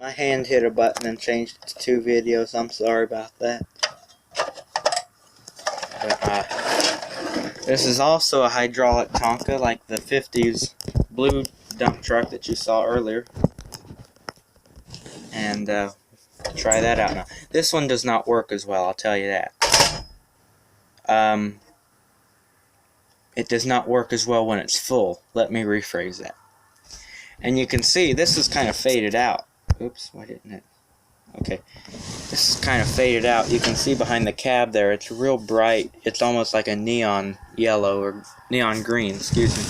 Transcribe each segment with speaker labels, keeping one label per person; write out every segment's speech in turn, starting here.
Speaker 1: My hand hit a button and changed it to 2 videos. I'm sorry about that. But, this is also a hydraulic Tonka, like the 50s blue dump truck that you saw earlier. And try that out now. This one does not work as well, I'll tell you that. It does not work as well when it's full. Let me rephrase that. And you can see this is kind of faded out. Oops, why didn't it? Okay. This is kind of faded out. You can see behind the cab there, it's real bright. It's almost like a neon yellow or neon green, excuse me.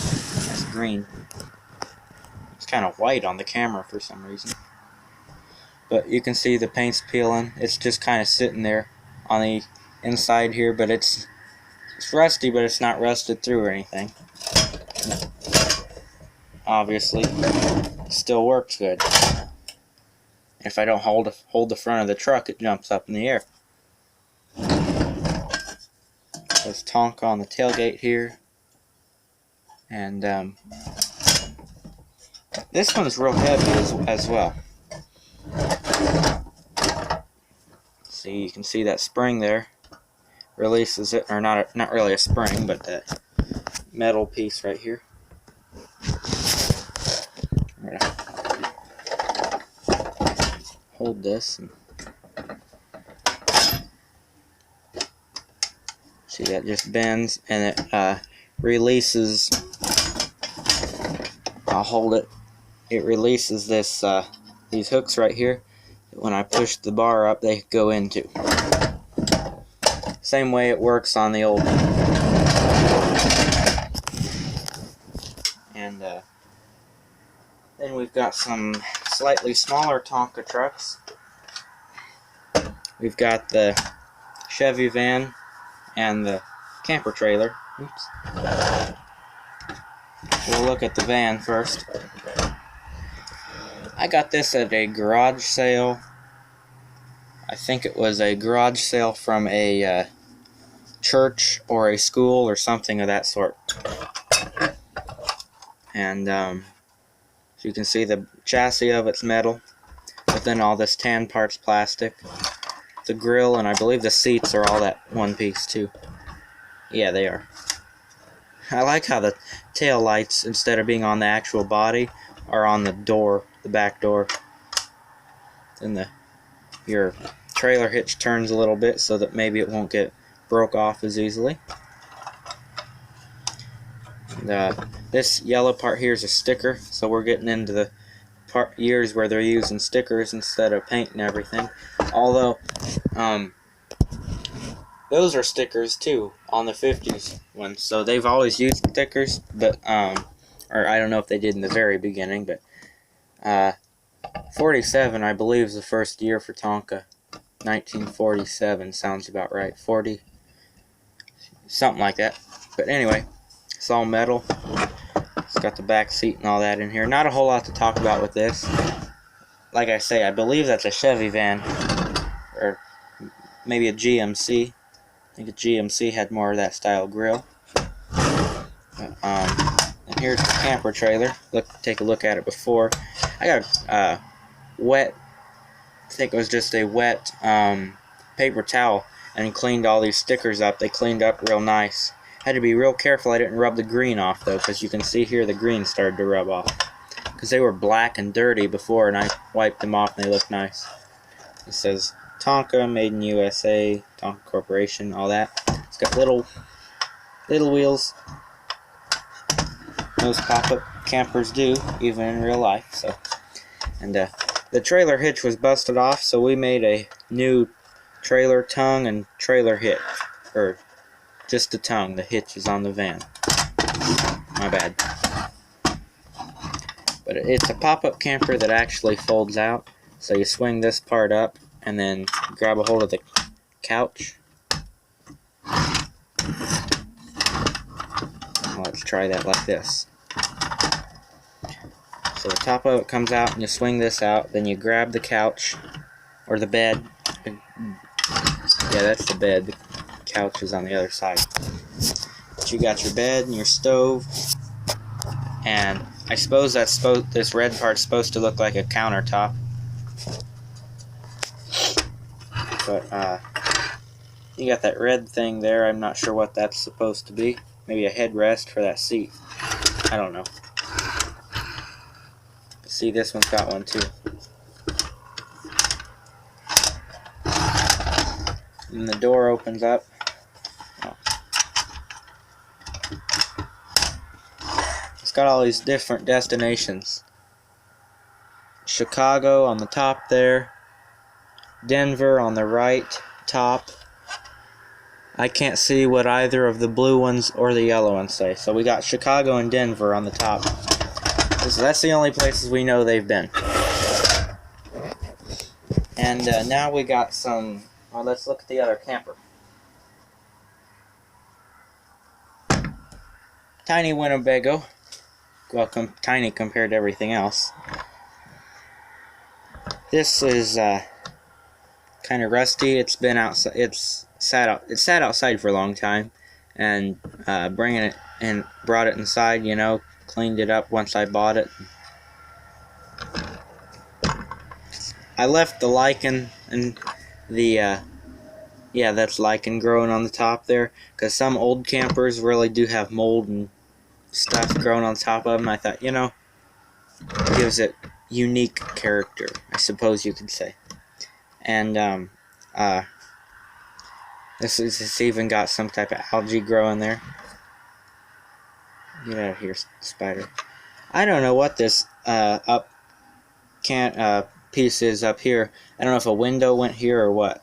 Speaker 1: That's green. It's kind of white on the camera for some reason. But you can see the paint's peeling. It's just kind of sitting there on the inside here, but it's rusty, but it's not rusted through or anything. Obviously, it still works good. If I don't hold the front of the truck, it jumps up in the air. There's Tonka on the tailgate here. And this one's real heavy as well. See, you can see that spring there releases it, or not really a spring, but that metal piece right here. I'm gonna hold this and see that just bends and it releases. I'll hold it. It releases this these hooks right here. When I push the bar up, they go into. Same way it works on the old one. And then we've got some slightly smaller Tonka trucks. We've got the Chevy van and the camper trailer. Oops. We'll look at the van first. I got this at a garage sale. I think it was a garage sale from a church or a school or something of that sort. And so you can see the chassis of it's metal, but then all this tan part's plastic. The grill and I believe the seats are all that one piece too. Yeah, they are. I like how the tail lights, instead of being on the actual body, are on the door, the back door. Then your trailer hitch turns a little bit so that maybe it won't get broke off as easily. And, this yellow part here is a sticker, so we're getting into the years where they're using stickers instead of paint and everything. Although those are stickers too on the 50s ones, so they've always used stickers, but or I don't know if they did in the very beginning, but 47 I believe is the first year for Tonka. 1947 sounds about right. 40, something like that. But anyway, it's all metal. It's got the back seat and all that in here. Not a whole lot to talk about with this. Like I say, I believe that's a Chevy van, or maybe a GMC. I think a GMC had more of that style grill. And here's the camper trailer. Take a look at it before. I got wet, I think it was just a wet paper towel, and cleaned all these stickers up. They cleaned up real nice. Had to be real careful I didn't rub the green off though, because you can see here the green started to rub off. Because they were black and dirty before, and I wiped them off and they look nice. It says Tonka, made in USA, Tonka Corporation, all that. It's got little wheels. Those pop-up campers do, even in real life. So, and the trailer hitch was busted off, so we made a new trailer tongue and trailer hitch, or just the tongue. The hitch is on the van. My bad. But it's a pop-up camper that actually folds out. So you swing this part up and then grab a hold of the couch. Let's try that like this. So the top of it comes out and you swing this out, then you grab the couch or the bed. Yeah, that's the bed. The couch is on the other side. But you got your bed and your stove, and I suppose this red part's supposed to look like a countertop But you got that red thing there. I'm not sure what that's supposed to be. Maybe a headrest for that seat. I don't know. See, this one's got one too. And the door opens up. Oh. It's got all these different destinations. Chicago on the top there. Denver on the right top. I can't see what either of the blue ones or the yellow ones say. So we got Chicago and Denver on the top. So that's the only places we know they've been. And now we got some... Well, let's look at the other camper. Tiny Winnebago. Well, tiny compared to everything else. This is kind of rusty. It's been outside. It sat outside for a long time, and bringing it and brought it inside. You know, cleaned it up once I bought it. I left the lichen and the yeah, that's lichen growing on the top there, because some old campers really do have mold and stuff growing on top of them. I thought, you know, it gives it unique character, I suppose you could say. And this even got some type of algae growing there. Get out of here, spider. I don't know what this piece is up here. I don't know if a window went here or what.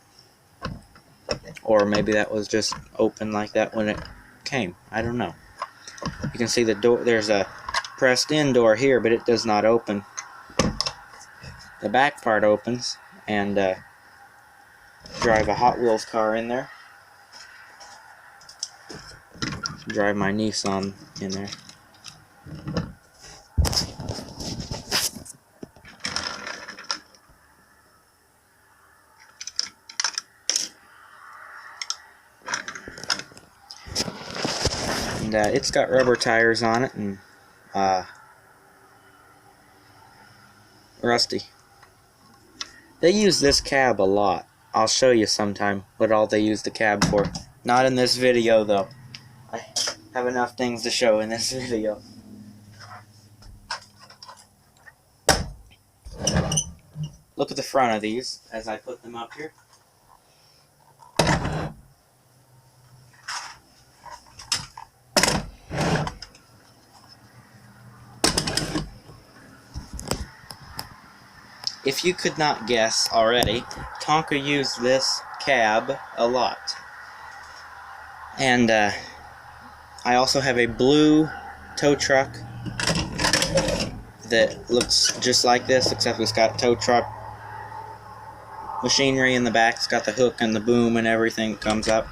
Speaker 1: Or maybe that was just open like that when it came. I don't know. You can see the door. There's a pressed in door here, but it does not open. The back part opens, and drive a Hot Wheels car in there. Drive my Nissan in there. And it's got rubber tires on it, and rusty. They use this cab a lot. I'll show you sometime what all they use the cab for. Not in this video though. I have enough things to show in this video. Look at the front of these as I put them up here. If you could not guess already, Tonka used this cab a lot. And I also have a blue tow truck that looks just like this, except it's got tow truck machinery in the back. It's got the hook and the boom and everything that comes up.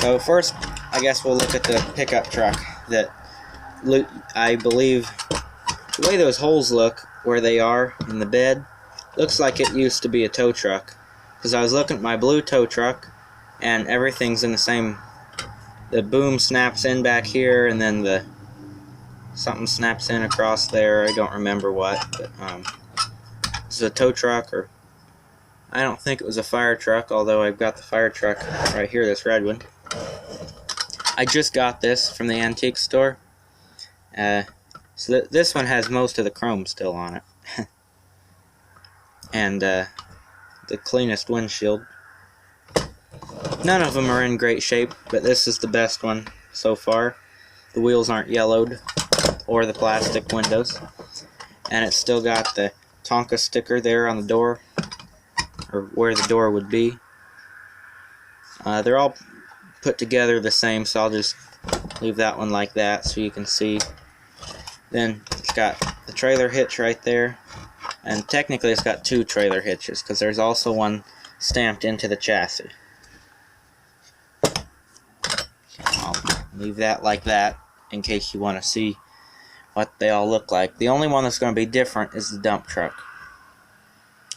Speaker 1: So first, I guess we'll look at the pickup truck that I believe the way those holes look where they are in the bed looks like it used to be a tow truck, because I was looking at my blue tow truck and everything's in the same. The boom snaps in back here, and then something snaps in across there. I don't remember what, but this is a tow truck, or I don't think it was a fire truck, although I've got the fire truck right here, this red one. I just got this from the antique store. So this one has most of the chrome still on it. And the cleanest windshield. None of them are in great shape, but this is the best one so far. The wheels aren't yellowed, or the plastic windows. And it's still got the Tonka sticker there on the door, or where the door would be. They're all put together the same, so I'll just leave that one like that so you can see. Then it's got the trailer hitch right there, and technically it's got two trailer hitches because there's also one stamped into the chassis. I'll leave that like that in case you want to see what they all look like. The only one that's going to be different is the dump truck,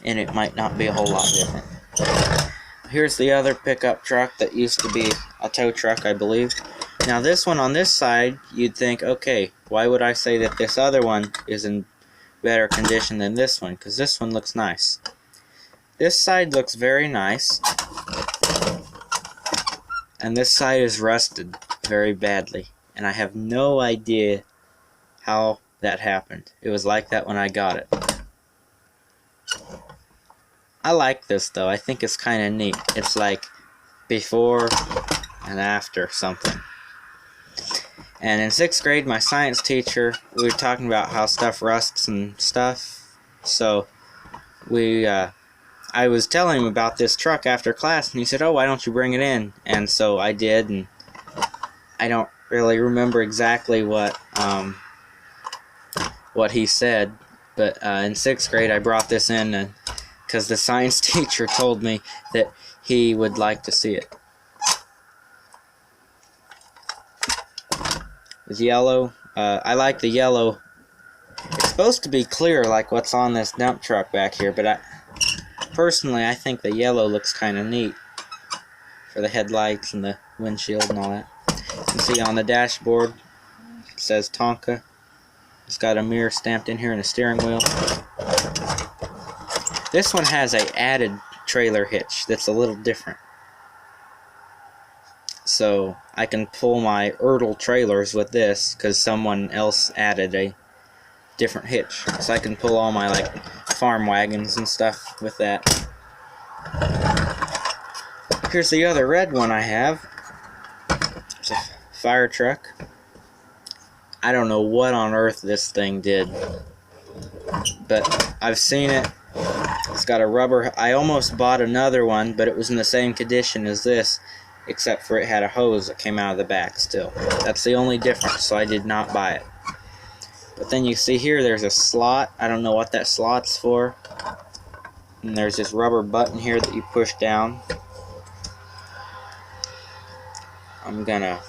Speaker 1: and it might not be a whole lot different. Here's the other pickup truck that used to be a tow truck, I believe. Now this one on this side, you'd think, okay, why would I say that this other one is in better condition than this one, because this one looks nice. This side looks very nice, and this side is rusted very badly, and I have no idea how that happened. It was like that when I got it. I like this though. I think it's kind of neat. It's like before and after something. And in 6th grade, my science teacher, we were talking about how stuff rusts and stuff. So I was telling him about this truck after class, and he said, "Oh, why don't you bring it in?" And so I did, and I don't really remember exactly what he said, but in 6th grade I brought this in because the science teacher told me that he would like to see it. It's yellow. I like the yellow. It's supposed to be clear like what's on this dump truck back here, but personally I think the yellow looks kind of neat for the headlights and the windshield and all that. You can see on the dashboard it says Tonka. It's got a mirror stamped in here and a steering wheel. This one has a added trailer hitch that's a little different. So I can pull my Ertl trailers with this because someone else added a different hitch. So I can pull all my like farm wagons and stuff with that. Here's the other red one I have. It's a fire truck. I don't know what on earth this thing did, but I've seen it. It's got a rubber. I almost bought another one, but it was in the same condition as this, except for it had a hose that came out of the back still. That's the only difference, so I did not buy it. But then you see here there's a slot. I don't know what that slot's for. And there's this rubber button here that you push down. I'm gonna,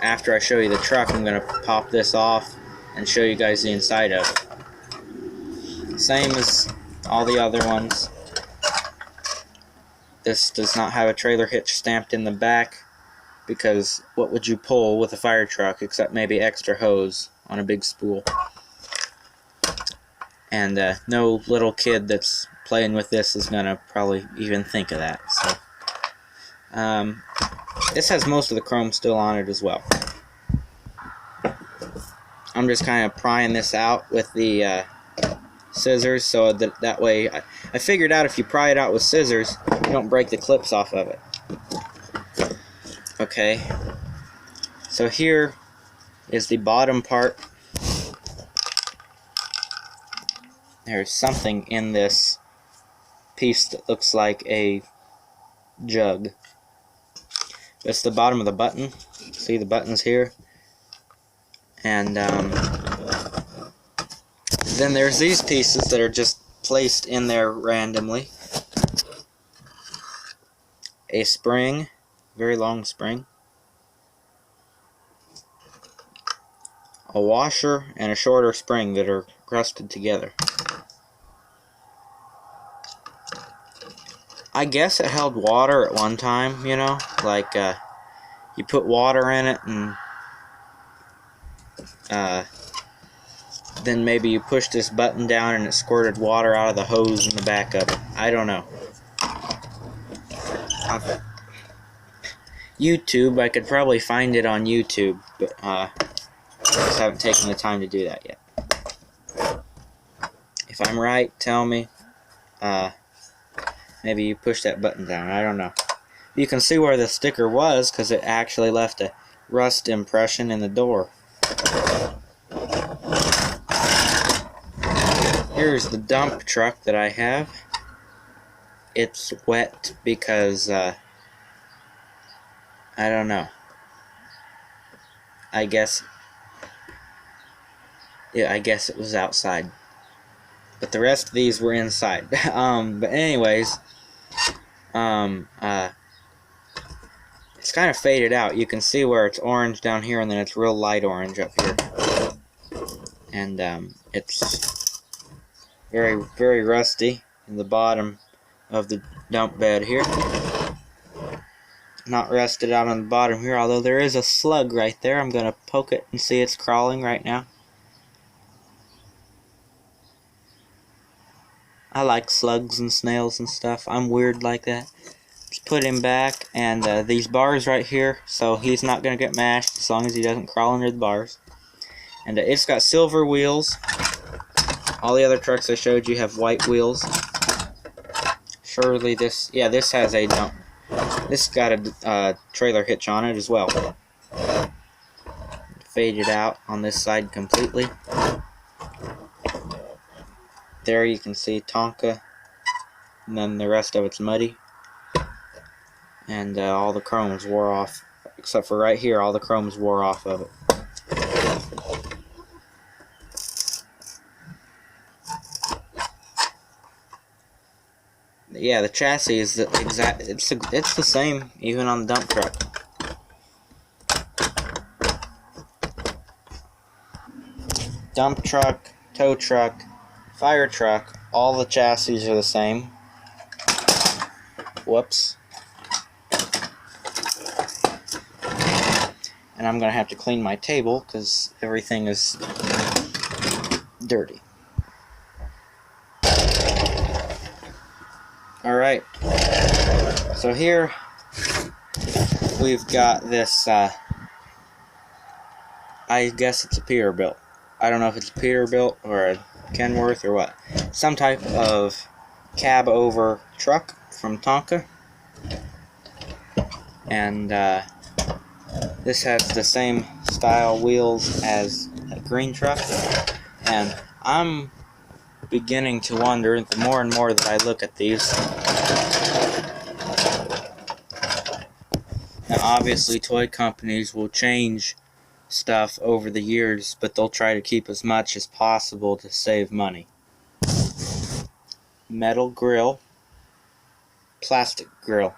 Speaker 1: after I show you the truck, I'm gonna pop this off and show you guys the inside of it. Same as all the other ones. This does not have a trailer hitch stamped in the back, because what would you pull with a fire truck except maybe extra hose on a big spool? And no little kid that's playing with this is gonna probably even think of that. So this has most of the chrome still on it as well. I'm just kind of prying this out with the scissors, so that way I figured out if you pry it out with scissors, you don't break the clips off of it. Okay, so here is the bottom part. There's something in this piece that looks like a jug. That's the bottom of the button. See the buttons here? And then there's these pieces that are just placed in there randomly. A spring, very long spring. A washer and a shorter spring that are rusted together. I guess it held water at one time, you know, like you put water in it and then maybe you push this button down and it squirted water out of the hose in the back of it. I don't know. YouTube, I could probably find it on YouTube, but I just haven't taken the time to do that yet. If I'm right, tell me. Maybe you push that button down. I don't know. You can see where the sticker was because it actually left a rust impression in the door. Here's the dump truck that I have. It's wet because I don't know. I guess it was outside. But the rest of these were inside. But anyways, it's kind of faded out. You can see where it's orange down here and then it's real light orange up here. And it's very, very rusty in the bottom of the dump bed here. Not rusted out on the bottom here, although there is a slug right there. I'm going to poke it and see it's crawling right now. I like slugs and snails and stuff. I'm weird like that. Just put him back, and these bars right here, so he's not going to get mashed as long as he doesn't crawl under the bars. And it's got silver wheels. All the other trucks I showed you have white wheels. Surely this, yeah, this has a dump. This got a trailer hitch on it as well. Faded out on this side completely. There you can see Tonka, and then the rest of it's muddy. And all the chromes wore off, except for right here, all the chromes wore off of it. Yeah, the chassis is the exact. It's the same even on the dump truck. Dump truck, tow truck, fire truck, all the chassis are the same. Whoops. And I'm gonna have to clean my table because everything is dirty. Alright, so here we've got this, I guess it's a Peterbilt. I don't know if it's a Peterbilt or a Kenworth or what. Some type of cab-over truck from Tonka. And this has the same style wheels as a green truck. And I'm beginning to wonder, the more and more that I look at these. Now obviously toy companies will change stuff over the years, but they'll try to keep as much as possible to save money. Metal grill, plastic grill.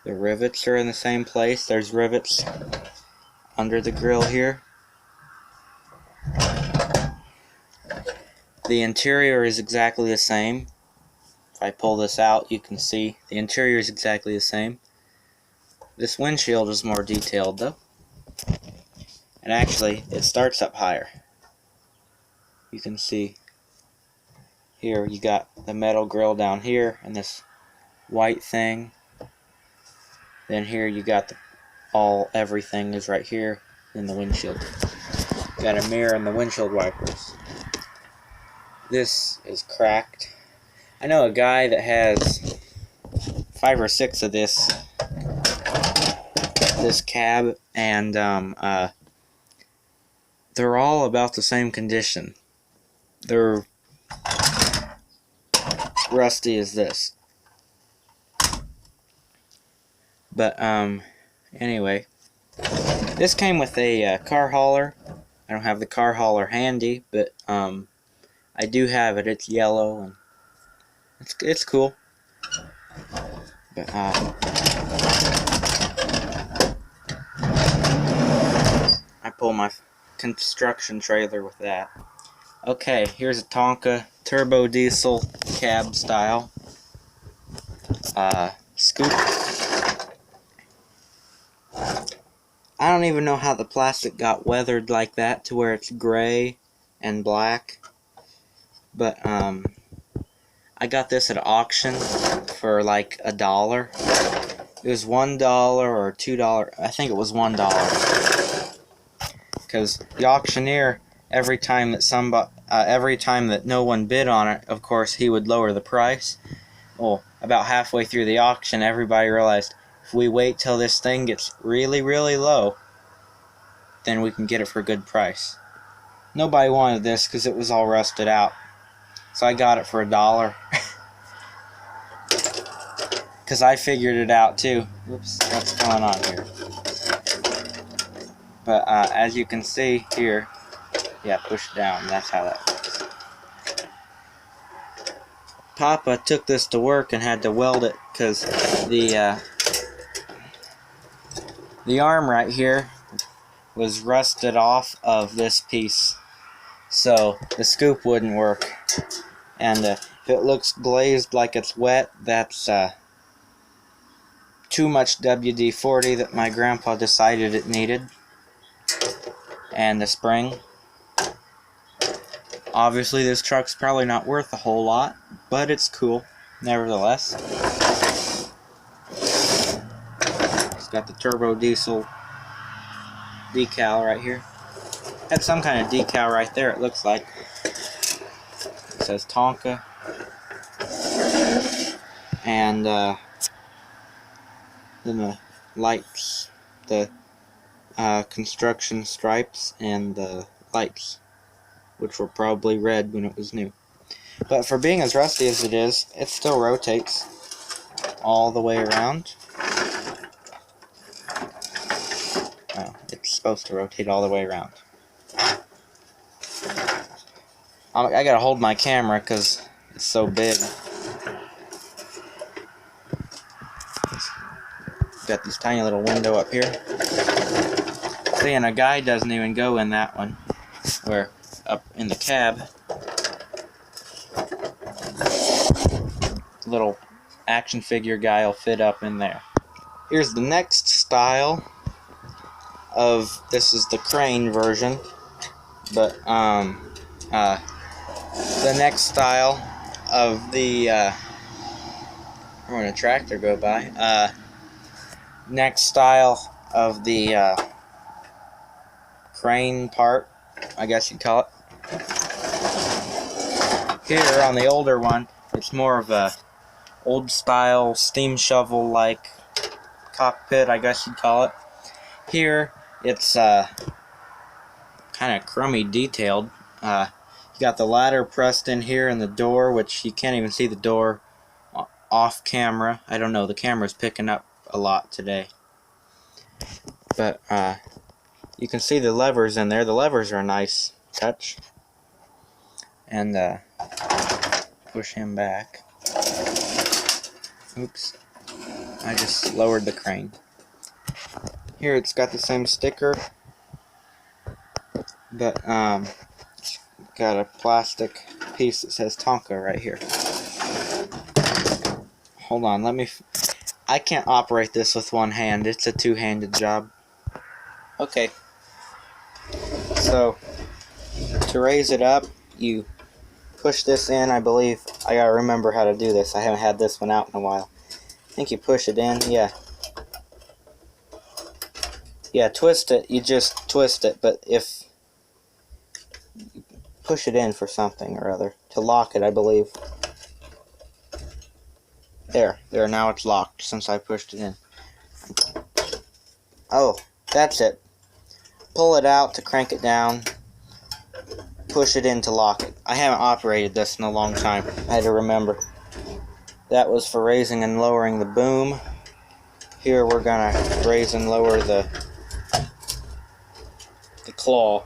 Speaker 1: The rivets are in the same place. There's rivets under the grill here. The interior is exactly the same. If I pull this out, you can see the interior is exactly the same. This windshield is more detailed though. And actually, it starts up higher. You can see here you got the metal grill down here and this white thing. Then here you got everything is right here in the windshield. Got a mirror and the windshield wipers. This is cracked. I know a guy that has 5 or 6 of this cab, and they're all about the same condition. They're rusty as this. But anyway, this came with a car hauler. I don't have the car hauler handy, but I do have it. It's yellow and it's cool. But I pull my construction trailer with that. Okay, here's a Tonka turbo diesel cab style scoop. I don't even know how the plastic got weathered like that to where it's gray and black. But I got this at auction for like $1. It was $1 or $2. I think it was $1. Because the auctioneer, every time that no one bid on it, of course he would lower the price. Well, about halfway through the auction, everybody realized if we wait till this thing gets really, really low, then we can get it for a good price. Nobody wanted this because it was all rusted out. So I got it for $1. Because I figured it out too. Oops, what's going on here? But as you can see here, yeah, push down. That's how that works. Papa took this to work and had to weld it because the arm right here was rusted off of this piece, so the scoop wouldn't work. And if it looks glazed like it's wet, that's too much WD-40 that my grandpa decided it needed. And the spring. Obviously this truck's probably not worth a whole lot, but it's cool nevertheless. It's got the turbo diesel decal right here. Had some kind of decal right there, it looks like. It says Tonka. And then the lights, the construction stripes, and the lights, which were probably red when it was new. But for being as rusty as it is, it still rotates all the way around. Oh, it's supposed to rotate all the way around. I gotta hold my camera because it's so big. Got this tiny little window up here. See, and a guy doesn't even go in that one. Where, up in the cab, little action figure guy will fit up in there. Here's the next style of, this is the crane version, but the next style of the when a tractor go by, next style of the crane part, I guess you'd call it. Here on the older one, it's more of a old style steam shovel like cockpit, I guess you'd call it. Here it's kind of crummy detailed. You got the ladder pressed in here and the door, which you can't even see the door off camera. I don't know, the camera's picking up a lot today. But you can see the levers in there. The levers are a nice touch. And push him back. Oops. I just lowered the crane. Here it's got the same sticker, but got a plastic piece that says Tonka right here. Hold on, let me... I can't operate this with one hand. It's a two-handed job. Okay. So, to raise it up, you push this in, I believe. I gotta remember how to do this. I haven't had this one out in a while. I think you push it in, yeah. Yeah, twist it. You just twist it, but if... push it in for something or other. To lock it, I believe. There, now it's locked since I pushed it in. Oh, that's it. Pull it out to crank it down. Push it in to lock it. I haven't operated this in a long time. I had to remember. That was for raising and lowering the boom. Here we're gonna raise and lower the claw.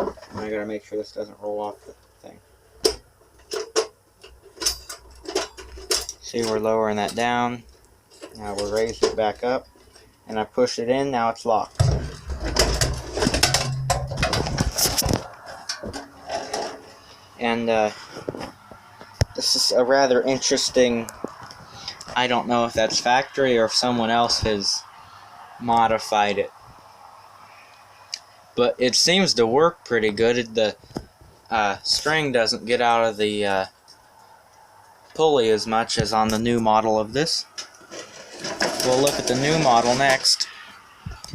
Speaker 1: I gotta make sure this doesn't roll off the thing. See, we're lowering that down. Now we're raising it back up. And I push it in, now it's locked. And this is a rather interesting, I don't know if that's factory or if someone else has modified it. But it seems to work pretty good. The string doesn't get out of the pulley as much as on the new model of this. We'll look at the new model next.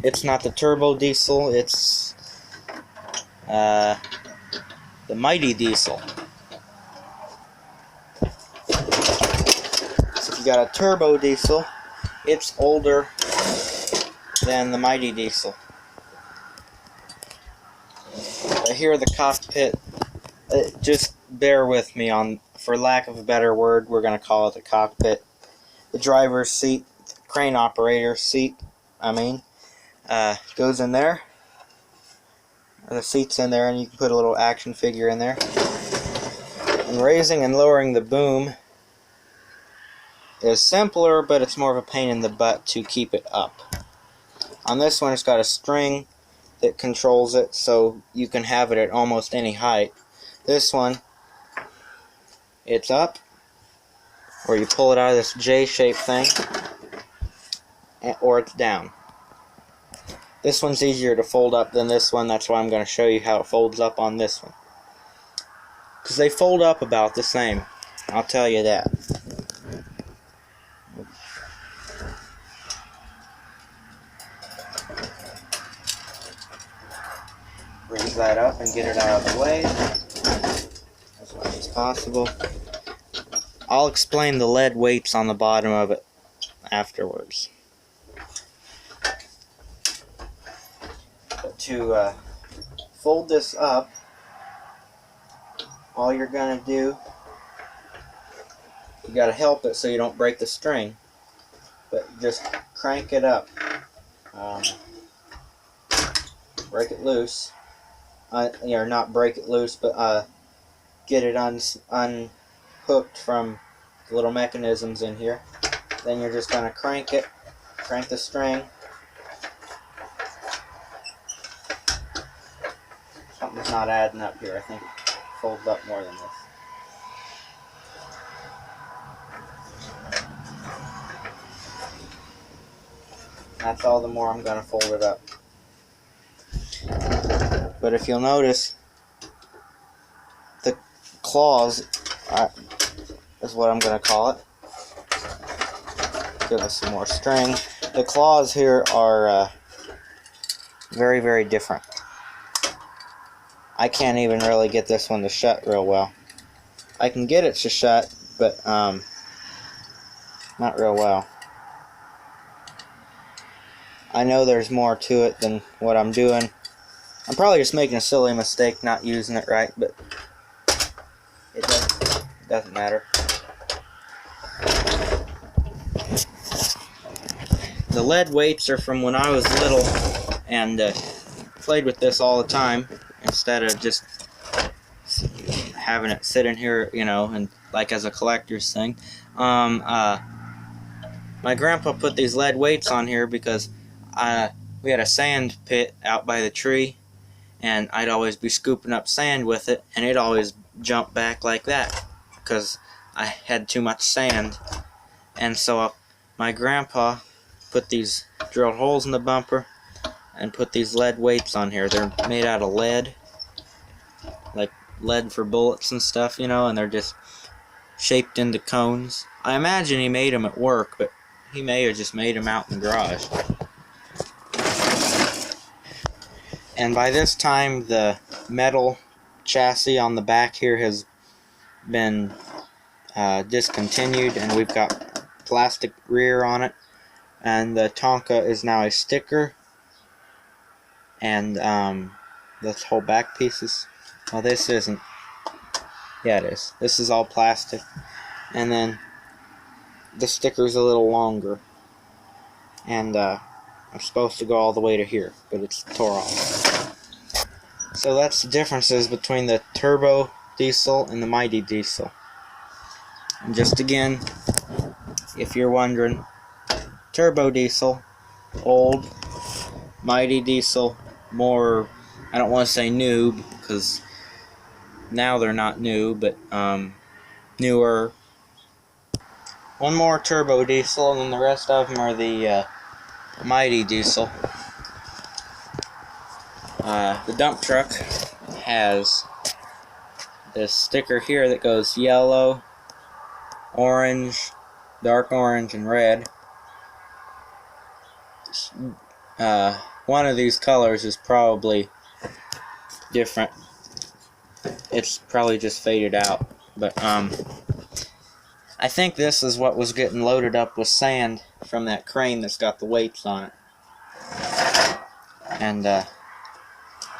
Speaker 1: It's not the turbo diesel, it's the mighty diesel. So if you got a turbo diesel, it's older than the mighty diesel. But here the cockpit, just bear with me on, for lack of a better word, we're going to call it the cockpit. The driver's seat, crane operator seat, goes in there. Or the seat's in there, and you can put a little action figure in there. And raising and lowering the boom is simpler, but it's more of a pain in the butt to keep it up. On this one, it's got a string that controls it, so you can have it at almost any height. This one, it's up, or you pull it out of this J-shaped thing, or it's down. This one's easier to fold up than this one. That's why I'm going to show you how it folds up on this one. Because they fold up about the same. I'll tell you that. Raise that up and get it out of the way as much as possible. I'll explain the lead weights on the bottom of it afterwards. But to fold this up, all you're going to do, you got to help it so you don't break the string, but just crank it up, break it loose, or not break it loose, but get it unhooked from the little mechanisms in here. Then you're just going to crank the string. Something's not adding up here. I think it folds up more than this. That's all the more I'm going to fold it up. But if you'll notice, the claws is what I'm going to call it. Give us some more string. The claws here are very, very different. I can't even really get this one to shut real well. I can get it to shut, but not real well. I know there's more to it than what I'm doing. I'm probably just making a silly mistake not using it right, but it doesn't matter. The lead weights are from when I was little and played with this all the time instead of just having it sit in here, you know, and like as a collector's thing. My grandpa put these lead weights on here because we had a sand pit out by the tree, and I'd always be scooping up sand with it, and it always jumped back like that because I had too much sand. And so my grandpa put these, drilled holes in the bumper and put these lead weights on here. They're made out of lead, like lead for bullets and stuff, you know, and they're just shaped into cones. I imagine he made them at work, but he may have just made them out in the garage. And by this time, the metal chassis on the back here has been discontinued, and we've got plastic rear on it. And the Tonka is now a sticker. And this whole back pieces. Well, this isn't. Yeah, it is. This is all plastic. And then the sticker's a little longer. And I'm supposed to go all the way to here, but it's tore off. So that's the differences between the turbo diesel and the mighty diesel. And just again, if you're wondering, turbo diesel, old, mighty diesel, more, I don't want to say new, because now they're not new, but newer. One more turbo diesel, and then the rest of them are the mighty diesel. The dump truck has this sticker here that goes yellow, orange, dark orange, and red. One of these colors is probably different. It's probably just faded out, but I think this is what was getting loaded up with sand from that crane that's got the weights on it. And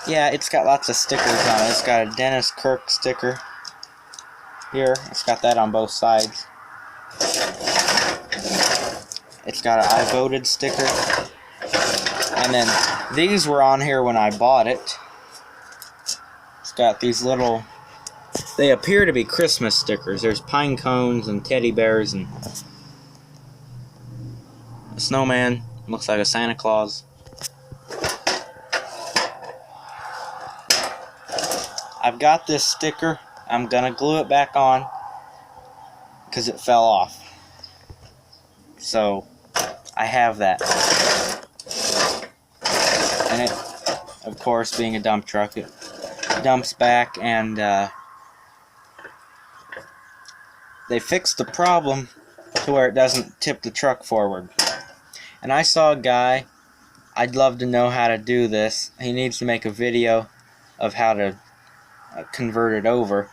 Speaker 1: yeah, it's got lots of stickers on it. It's got a Dennis Kirk sticker here. It's got that on both sides. It's got an I voted sticker. And then these were on here when I bought it. It's got these little, they appear to be Christmas stickers. There's pine cones and teddy bears and a snowman. Looks like a Santa Claus. I've got this sticker. I'm gonna glue it back on because it fell off. So I have that. And it, of course, being a dump truck, it dumps back, and they fixed the problem to where it doesn't tip the truck forward. And I saw a guy, I'd love to know how to do this. He needs to make a video of how to convert it over.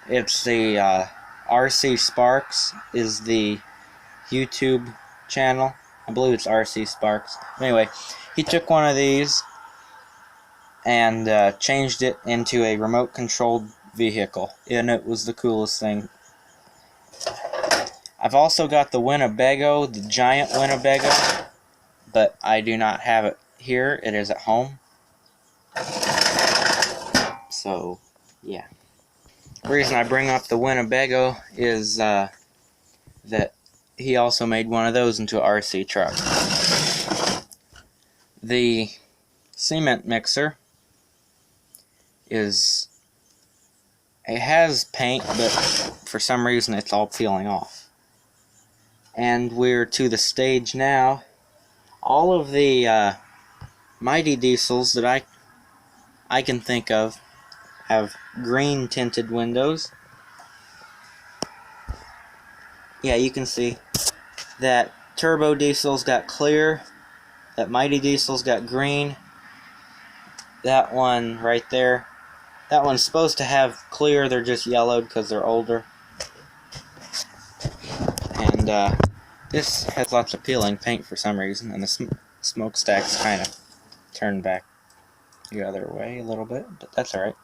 Speaker 1: It's the RC Sparks is the YouTube channel. I believe it's RC Sparks. Anyway, he took one of these and changed it into a remote controlled vehicle, and it was the coolest thing. I've also got the Winnebago, the giant Winnebago, but I do not have it here. It is at home. So, yeah. The reason I bring up the Winnebago is that he also made one of those into an RC truck. The cement mixer it has paint, but for some reason it's all peeling off. And we're to the stage now. All of the Mighty Diesels that I can think of have green tinted windows. Yeah, you can see that Turbo Diesel's got clear, that Mighty Diesel's got green, that one right there, that one's supposed to have clear, they're just yellowed because they're older. And this has lots of peeling paint for some reason, and the smokestack's kind of turned back the other way a little bit, but that's alright.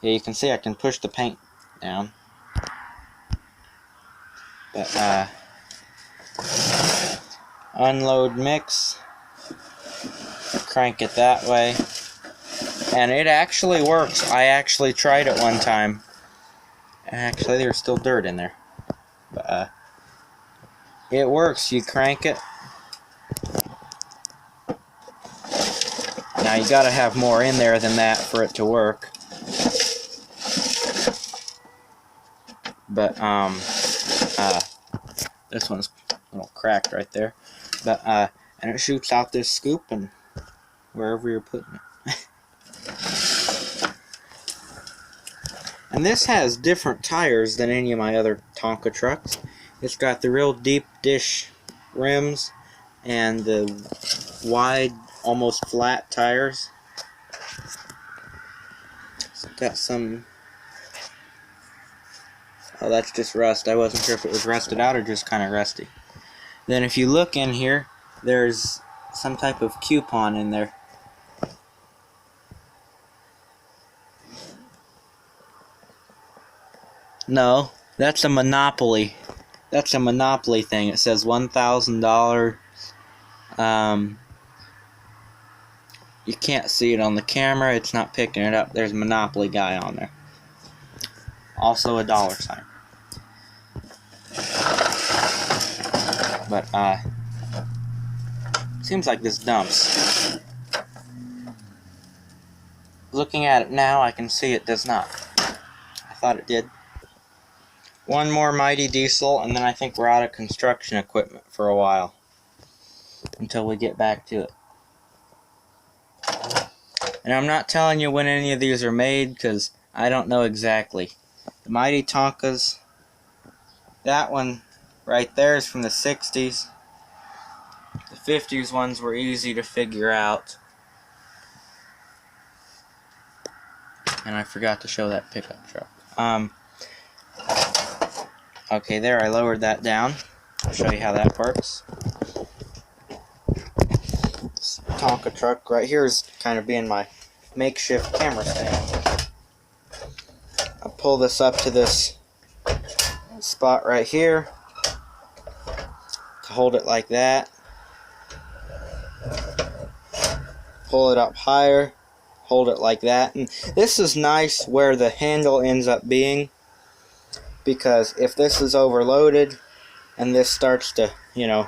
Speaker 1: Yeah, you can see I can push the paint down. But, unload mix, crank it that way, and it actually works. I actually tried it one time, and actually there's still dirt in there, but it works. You crank it. Now you gotta have more in there than that for it to work, but this one's a little cracked right there, but and it shoots out this scoop and wherever you're putting it. And this has different tires than any of my other Tonka trucks. It's got the real deep dish rims and the wide, almost flat tires. It's got some... Oh, that's just rust. I wasn't sure if it was rusted out or just kind of rusty. Then if you look in here, there's some type of coupon in there. No, that's a Monopoly. That's a Monopoly thing. It says $1,000. You can't see it on the camera. It's not picking it up. There's a Monopoly guy on there. Also a dollar sign. But, seems like this dumps. Looking at it now, I can see it does not. I thought it did. One more Mighty Diesel, and then I think we're out of construction equipment for a while. Until we get back to it. And I'm not telling you when any of these are made, because I don't know exactly. The Mighty Tonkas, that one right there is from the 60s. The 50s ones were easy to figure out. And I forgot to show that pickup truck. Okay, there, I lowered that down. I'll show you how that works. This Tonka truck right here is kind of being my makeshift camera stand. I'll pull this up to this spot right here to hold it like that. Pull it up higher, hold it like that. And this is nice where the handle ends up being, because if this is overloaded and this starts to, you know,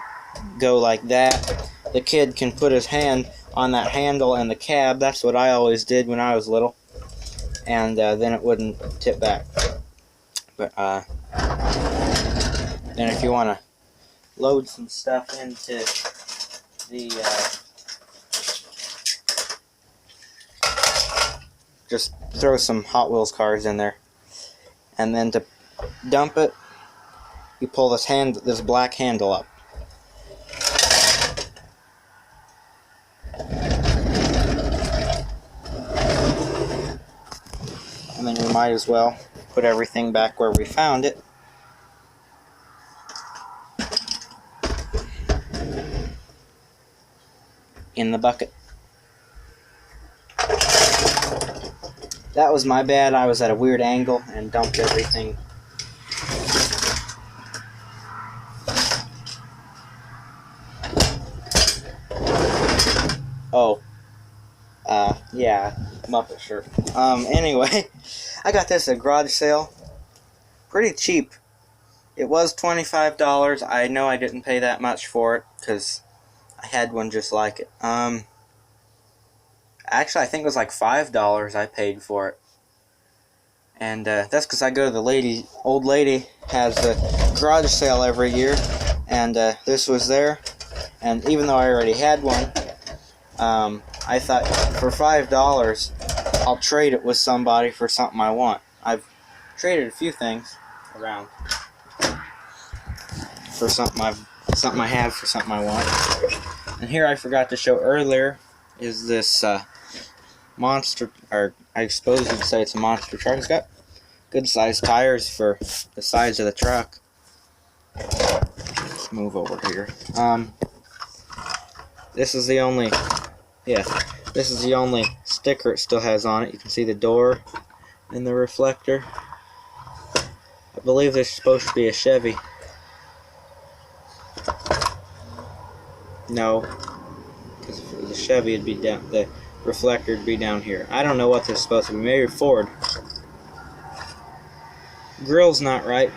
Speaker 1: go like that, the kid can put his hand on that handle and the cab. That's what I always did when I was little, and then it wouldn't tip back. But then if you want to load some stuff into the just throw some Hot Wheels cars in there. And then to dump it, you pull this black handle up. And then we might as well put everything back where we found it. In the bucket. That was my bad. I was at a weird angle and dumped everything. Oh. Yeah. Muppet shirt. Anyway, I got this at a garage sale. Pretty cheap. It was $25. I know I didn't pay that much for it because I had one just like it. Actually, I think it was like $5 I paid for it. And that's because I go to the old lady has a garage sale every year. And this was there. And even though I already had one, I thought for $5, I'll trade it with somebody for something I want. I've traded a few things around for something I have for something I want. And here I forgot to show earlier is this monster, or I suppose you'd say it's a monster truck. It's got good sized tires for the size of the truck. Let's move over here. This is the only sticker it still has on it. You can see the door and the reflector. I believe this is supposed to be a Chevy. No, because if it was a Chevy, it'd be down. The reflector would be down here. I don't know what this is supposed to be. Maybe Ford. Grill's not right.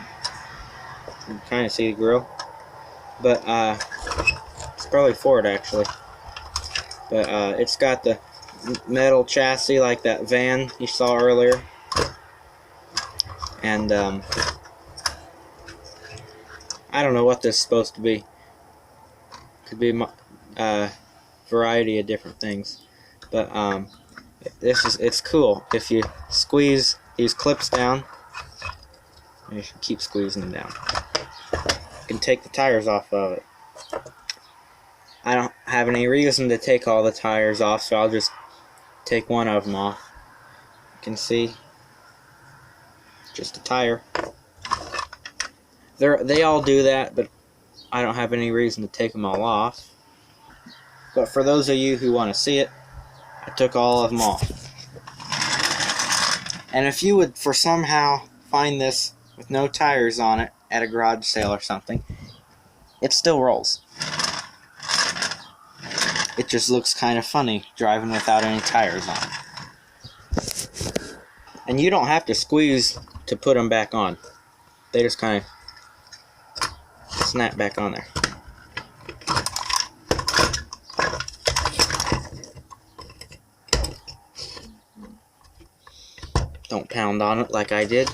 Speaker 1: You can kind of see the grill, but it's probably Ford actually. But it's got the metal chassis like that van you saw earlier, and I don't know what this is supposed to be. Could be a variety of different things, but it's cool. If you squeeze these clips down, you should keep squeezing them down. You can take the tires off of it. I don't have any reason to take all the tires off, so I'll just take one of them off. You can see, just a tire. They all do that, but I don't have any reason to take them all off. But for those of you who want to see it, I took all of them off. And if you would for somehow find this with no tires on it at a garage sale or something, it still rolls. It just looks kind of funny driving without any tires on. And you don't have to squeeze to put them back on. They just kind of snap back on there. Don't pound on it like I did.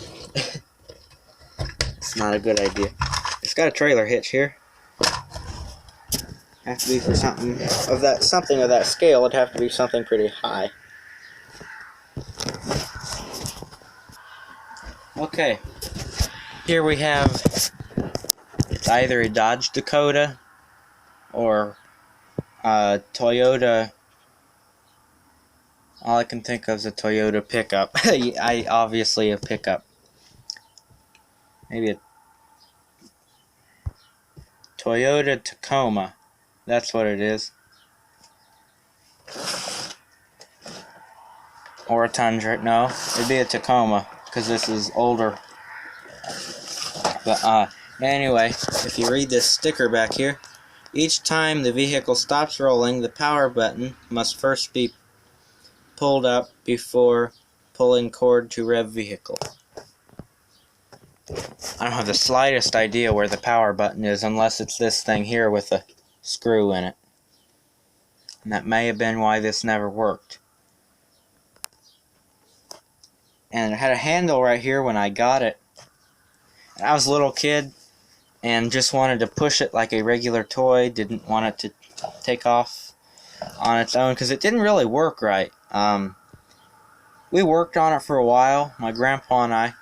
Speaker 1: It's not a good idea. It's got a trailer hitch here. Have to be for something of that scale. It'd have to be something pretty high. Okay, here we have, it's either a Dodge Dakota or a Toyota. All I can think of is a Toyota pickup. Obviously a pickup. Maybe a Toyota Tacoma. That's what it is. Or a Tundra. No, it'd be a Tacoma, because this is older. But anyway, if you read this sticker back here, each time the vehicle stops rolling, the power button must first be pulled up before pulling cord to rev vehicle. I don't have the slightest idea where the power button is, unless it's this thing here with a screw in it. And that may have been why this never worked. And it had a handle right here when I got it. And I was a little kid and just wanted to push it like a regular toy. Didn't want it to take off on its own because it didn't really work right. We worked on it for a while, my grandpa and I.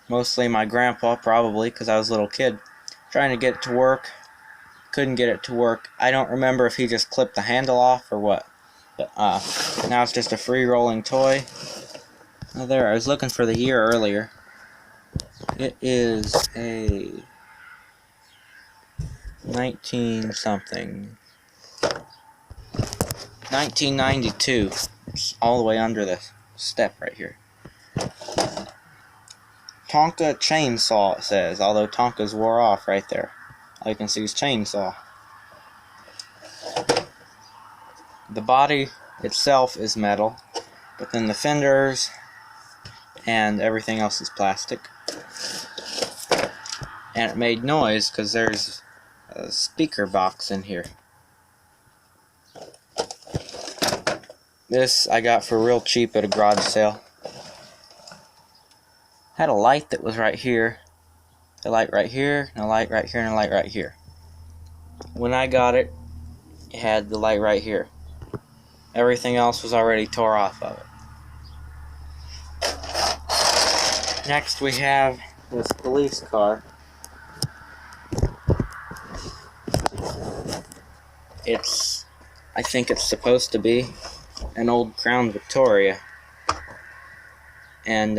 Speaker 1: Mostly my grandpa, probably, because I was a little kid. Trying to get it to work. Couldn't get it to work. I don't remember if he just clipped the handle off or what. But now it's just a free rolling toy. Oh, there, I was looking for the year earlier. It is a 19-something. 1992. It's all the way under the step right here. Tonka chainsaw, it says, although Tonka's wore off right there. All you can see is chainsaw. The body itself is metal, but then the fenders and everything else is plastic. And it made noise because there's a speaker box in here. This I got for real cheap at a garage sale. Had a light that was right here, a light right here, and a light right here, and a light right here. When I got it, it had the light right here. Everything else was already tore off of it. Next we have this police car. I think it's supposed to be an old Crown Victoria. And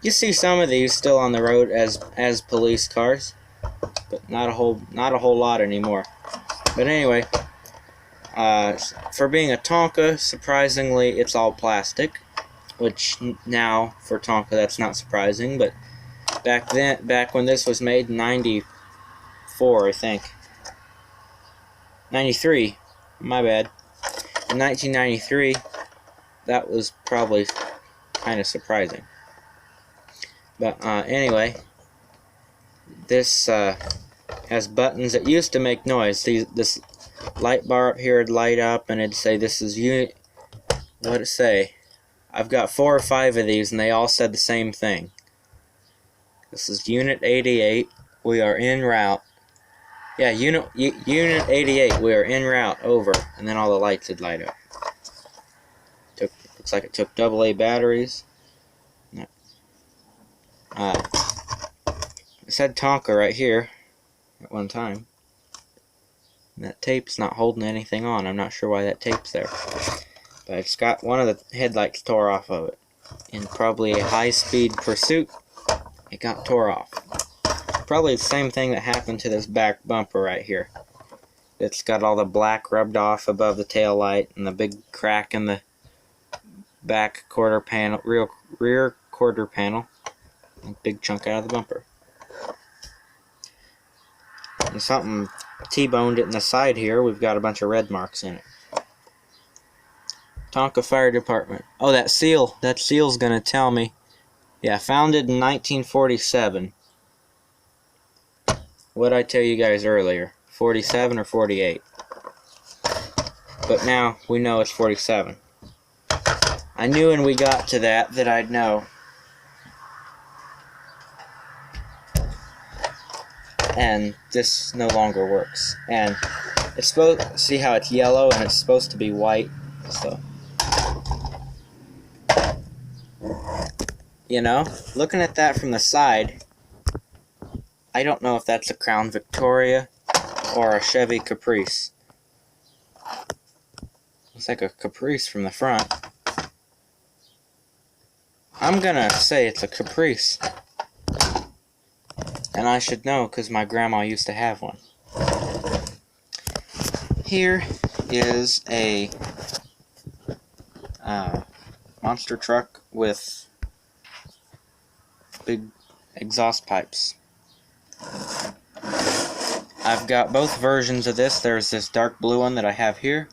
Speaker 1: you see some of these still on the road as police cars, but not a whole lot anymore. But anyway, for being a Tonka, surprisingly, it's all plastic, which now for Tonka that's not surprising. But back when this was made in '94, I think, '93, my bad. In 1993, that was probably kind of surprising. But anyway, this has buttons that used to make noise. This light bar up here would light up and it'd say this is unit, what'd it say? I've got 4 or 5 of these and they all said the same thing. This is Unit 88, we are en route. Yeah, Unit 88, we are en route, over. And then all the lights would light up. Looks like it took AA batteries. It said Tonka right here at one time. And that tape's not holding anything on. I'm not sure why that tape's there. But it's got one of the headlights tore off of it. In probably a high-speed pursuit, it got tore off. Probably the same thing that happened to this back bumper right here. It's got all the black rubbed off above the tail light and the big crack in the back quarter panel, rear quarter panel. A big chunk out of the bumper. And something T-boned it in the side here. We've got a bunch of red marks in it. Tonka Fire Department. Oh, that seal's gonna tell me. Yeah, founded in 1947. What did I tell you guys earlier? 47 or 48? But now we know it's 47. I knew when we got to that I'd know. And this no longer works. And it's supposed to see how it's yellow and it's supposed to be white. So, you know, looking at that from the side, I don't know if that's a Crown Victoria or a Chevy Caprice. Looks like a Caprice from the front. I'm gonna say it's a Caprice. And I should know because my grandma used to have one. Here is a monster truck with big exhaust pipes. I've got both versions of this. There's this dark blue one that I have here,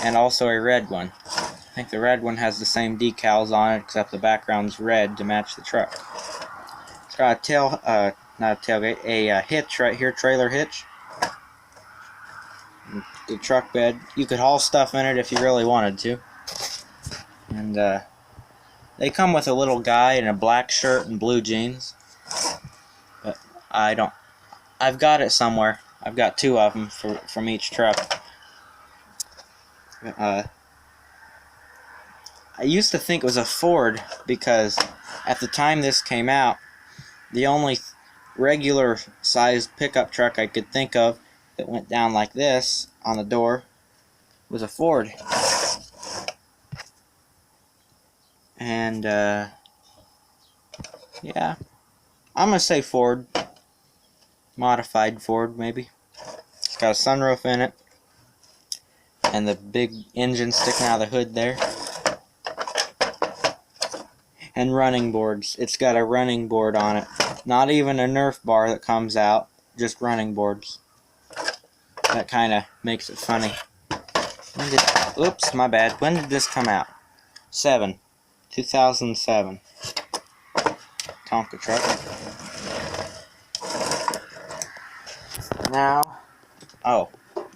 Speaker 1: and also a red one. I think the red one has the same decals on it, except the background's red to match the truck. It's got a not a tailgate, a hitch right here, trailer hitch. The truck bed. You could haul stuff in it if you really wanted to. And they come with a little guy in a black shirt and blue jeans. But I don't. I've got it somewhere. I've got 2 of them from each truck. I used to think it was a Ford because at the time this came out, the only regular sized pickup truck I could think of that went down like this on the door was a Ford. And yeah, I'm gonna say Ford. Modified Ford, maybe. It's got a sunroof in it. And the big engine sticking out of the hood there. And running boards. It's got a running board on it. Not even a Nerf bar that comes out. Just running boards. That kind of makes it funny. Oops, my bad. When did this come out? 2007. Tonka truck. Now,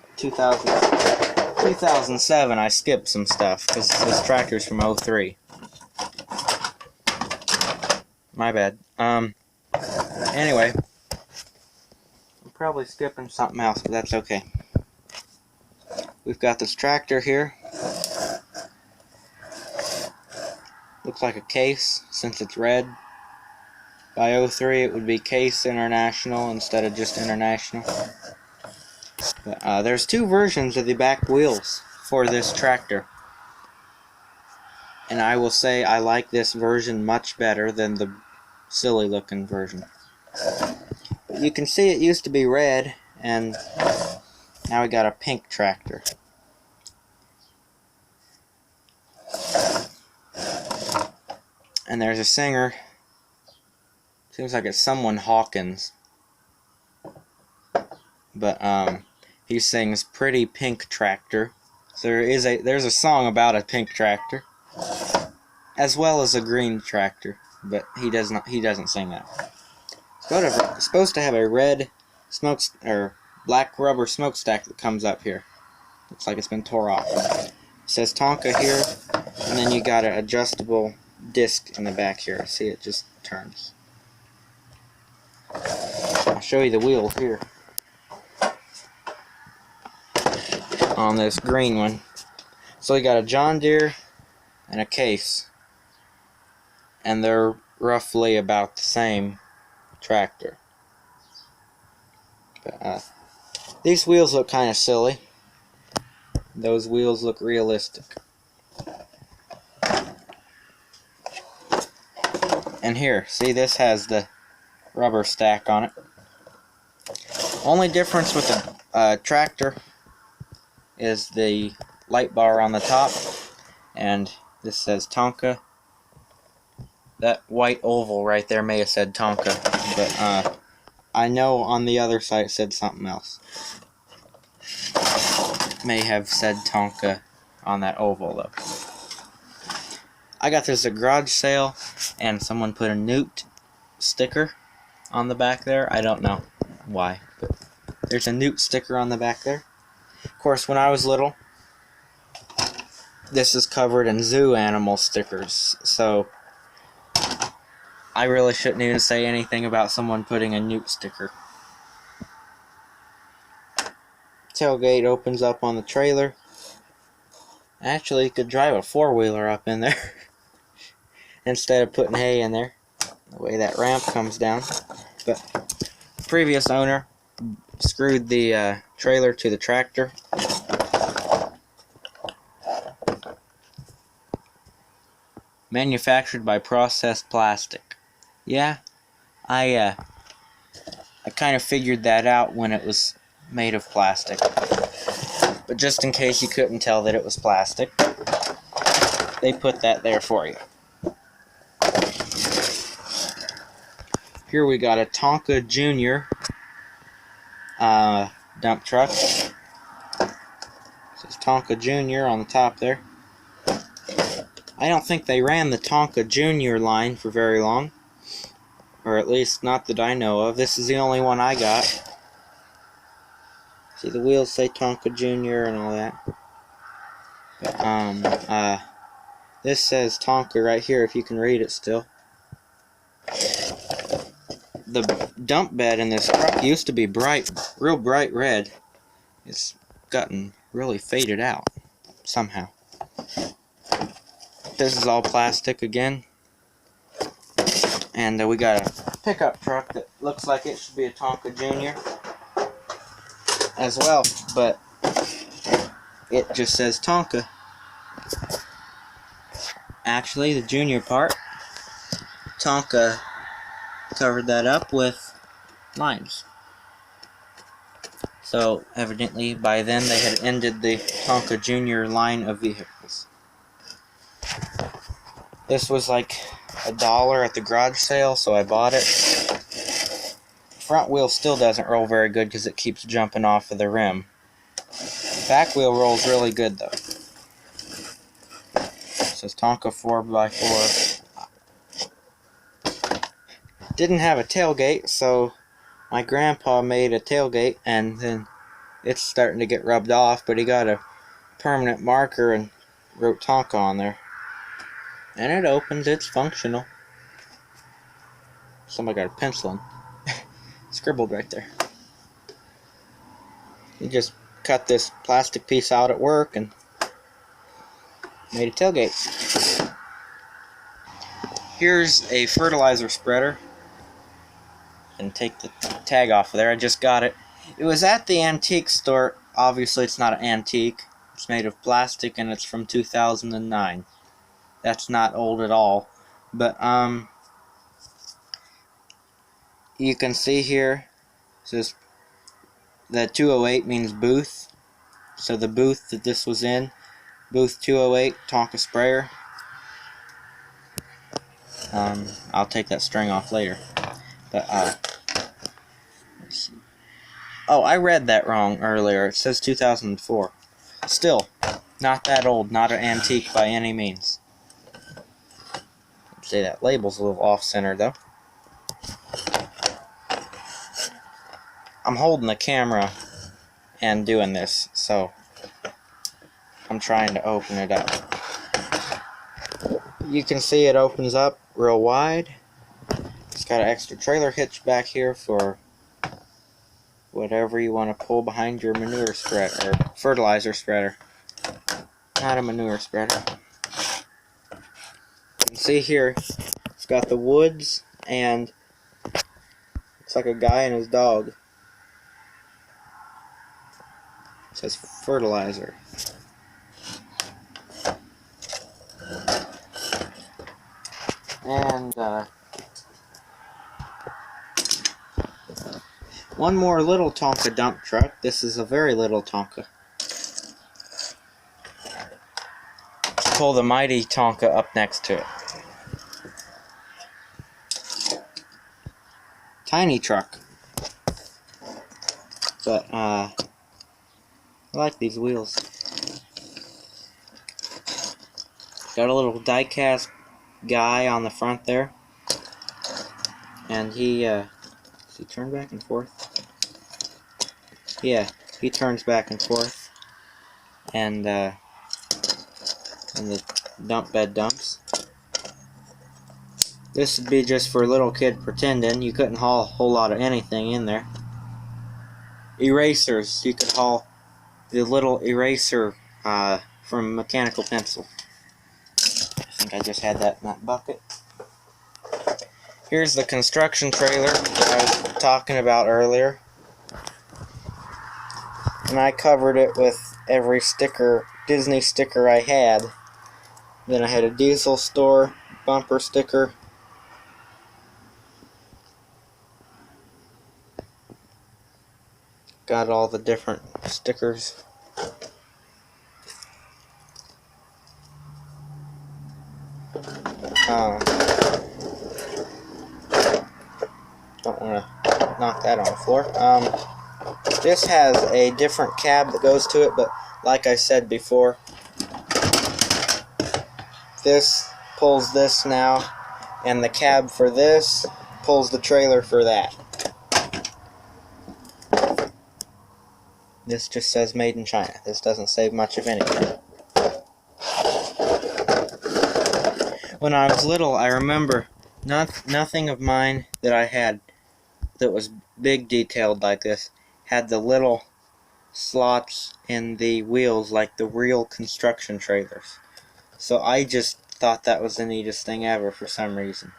Speaker 1: 2007, I skipped some stuff because this tractor's from 03. My bad. Anyway, I'm probably skipping something else, but that's okay. We've got this tractor here. Looks like a Case, since it's red. By 03, it would be Case International instead of just International. But, there's two versions of the back wheels for this tractor. And I will say I like this version much better than the silly looking version. But you can see it used to be red, and now we got a pink tractor. And there's a singer. Seems like it's someone Hawkins. But he sings "Pretty Pink Tractor." So there's a song about a pink tractor, as well as a green tractor, but he doesn't sing that. It's supposed to have a red black rubber smokestack that comes up here. Looks like it's been tore off. It says Tonka here, and then you got an adjustable disc in the back here. See, it just turns. I'll show you the wheels here. On this green one. So we got a John Deere and a Case. And they're roughly about the same tractor. But, these wheels look kind of silly. Those wheels look realistic. And here, see, this has the rubber stack on it. Only difference with the tractor is the light bar on the top, and this says Tonka. That white oval right there may have said Tonka, but I know on the other side it said something else. May have said Tonka on that oval though. I got this at a garage sale, and someone put a Newt sticker on the back there. I don't know why, but there's a Newt sticker on the back there. Of course, when I was little, this is covered in zoo animal stickers, so I really shouldn't even say anything about someone putting a Newt sticker. Tailgate opens up on the trailer. Actually, you could drive a four-wheeler up in there instead of putting hay in there, the way that ramp comes down. But previous owner screwed the trailer to the tractor. Manufactured by Processed Plastic. Yeah, I kind of figured that out when it was made of plastic. But just in case you couldn't tell that it was plastic, they put that there for you. Here we got a Tonka Junior dump truck. It says Tonka Junior on the top there. I don't think they ran the Tonka Junior line for very long. Or at least not that I know of. This is the only one I got. See, the wheels say Tonka Junior and all that. But, this says Tonka right here, if you can read it still. The dump bed in this truck used to be real bright red. It's gotten really faded out somehow. This is all plastic again. And we got a pickup truck that looks like it should be a Tonka Junior as well, but it just says Tonka. Actually, the Junior part, Tonka covered that up with lines. So evidently by then they had ended the Tonka Junior line of vehicles. This was like $1 at the garage sale, so I bought it. Front wheel still doesn't roll very good because it keeps jumping off of the rim. Back wheel rolls really good though. It says Tonka 4x4. Didn't have a tailgate, so my grandpa made a tailgate, and then it's starting to get rubbed off, but he got a permanent marker and wrote Tonka on there. And it opens, it's functional. Somebody got a pencil and scribbled right there. You just cut this plastic piece out at work and made a tailgate. Here's a fertilizer spreader. And take the tag off of there. I just got it. It was at the antique store. Obviously it's not an antique. It's made of plastic and it's from 2009. That's not old at all. But you can see here it says the 208 means booth. So the booth that this was in, booth 208 Tonka sprayer. I'll take that string off later. But let's see. Oh, I read that wrong earlier. It says 2004. Still, not that old, not an antique by any means. See, that label's a little off-center though. I'm holding the camera and doing this, so I'm trying to open it up. You can see it opens up real wide. It's got an extra trailer hitch back here for whatever you want to pull behind your manure spreader, or fertilizer spreader. Not a manure spreader. You can see here, it's got the woods and looks like a guy and his dog. It says fertilizer. And one more little Tonka dump truck. This is a very little Tonka. Let's pull the mighty Tonka up next to it. Tiny truck. But I like these wheels. Got a little die-cast guy on the front there. And he turn back and forth? Yeah, he turns back and forth. And the dump bed dumps. This would be just for a little kid pretending. You couldn't haul a whole lot of anything in there. Erasers. You could haul the little eraser from mechanical pencil. I think I just had that in that bucket. Here's the construction trailer that I was talking about earlier. And I covered it with every sticker, Disney sticker I had. Then I had a diesel store bumper sticker. Got all the different stickers. Don't want to knock that on the floor. This has a different cab that goes to it, but like I said before, this pulls this now, and the cab for this pulls the trailer for that. This just says made in China. This doesn't say much of anything. When I was little, I remember nothing of mine that I had that was big detailed like this had the little slots in the wheels like the real construction trailers. So I just thought that was the neatest thing ever for some reason.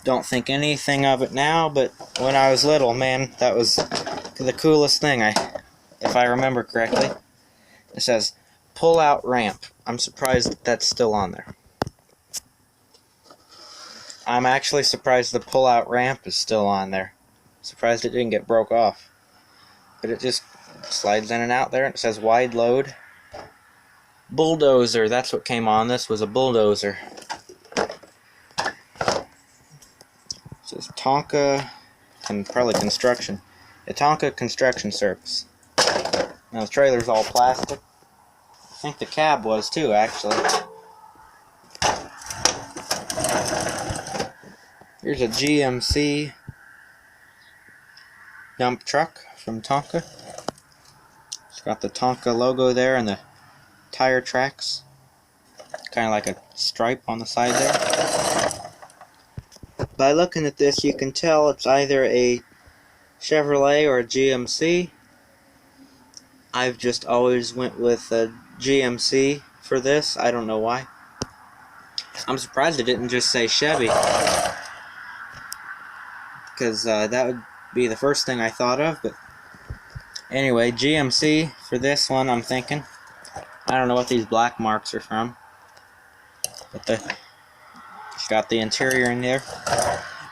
Speaker 1: Don't think anything of it now, but when I was little, man, that was the coolest thing, if I remember correctly. It says, pull-out ramp. I'm surprised that that's still on there. I'm actually surprised the pull-out ramp is still on there. Surprised it didn't get broke off. But it just slides in and out there, and it says wide load. Bulldozer, that's what came on this, was a bulldozer. It says Tonka, and probably construction. A Tonka construction service. Now the trailer's all plastic. I think the cab was too, actually. Here's a GMC Dump Truck from Tonka. It's got the Tonka logo there and the tire tracks. Kind of like a stripe on the side there. By looking at this, you can tell it's either a Chevrolet or a GMC. I've just always went with a GMC for this. I don't know why. I'm surprised it didn't just say Chevy, because that would be the first thing I thought of. But anyway, GMC for this one, I'm thinking. I don't know what these black marks are from, but it's got the interior in there.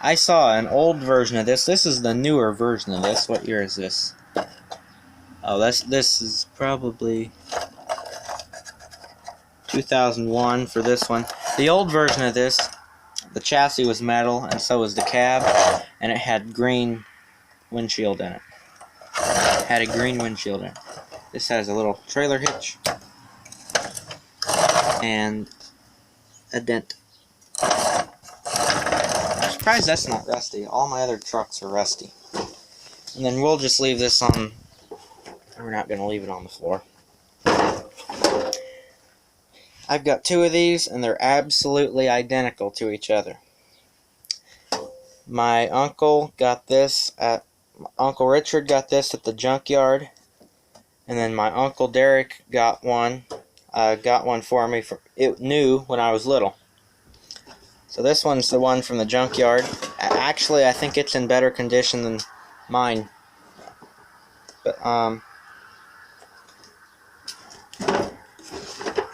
Speaker 1: I saw an old version of this. This is the newer version of this. What year is this? Oh, this is probably 2001 for this one. The old version of this, the chassis was metal, and so was the cab, and it had green windshield in it. Had a green windshield in it. This has a little trailer hitch and a dent. I'm surprised that's not rusty. All my other trucks are rusty. And then we'll just leave this on. We're not going to leave it on the floor. I've got two of these, and they're absolutely identical to each other. My uncle got this Uncle Richard got this at the junkyard, and then my Uncle Derek got one for me new when I was little. So this one's the one from the junkyard. Actually, I think it's in better condition than mine. But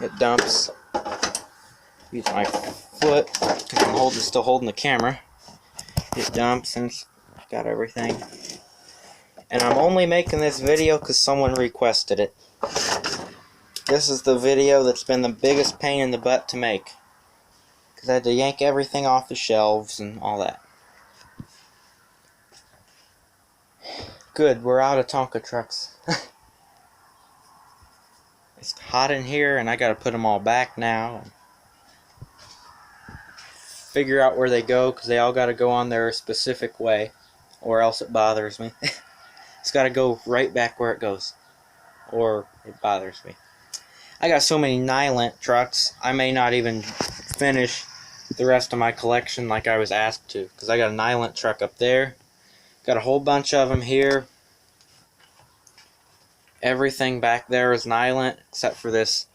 Speaker 1: it dumps. Use my foot because I'm still holding the camera. It dumps and it's got everything. And I'm only making this video because someone requested it. This is the video that's been the biggest pain in the butt to make, because I had to yank everything off the shelves and all that. Good, we're out of Tonka trucks. It's hot in here, and I gotta put them all back now. And figure out where they go, because they all gotta go on their specific way, or else it bothers me. It's gotta go right back where it goes, or it bothers me. I got so many Nylant trucks, I may not even finish the rest of my collection like I was asked to, because I got a Nylant truck up there, got a whole bunch of them here. Everything back there is Nylant except for this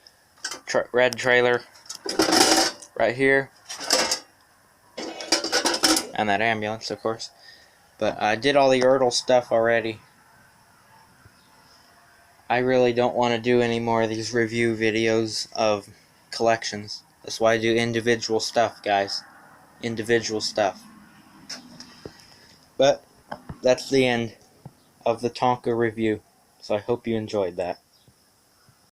Speaker 1: red trailer right here, and that ambulance, of course. But I did all the Ertl stuff already. I really don't want to do any more of these review videos of collections. That's why I do individual stuff, guys. Individual stuff. But that's the end of the Tonka review. So I hope you enjoyed that.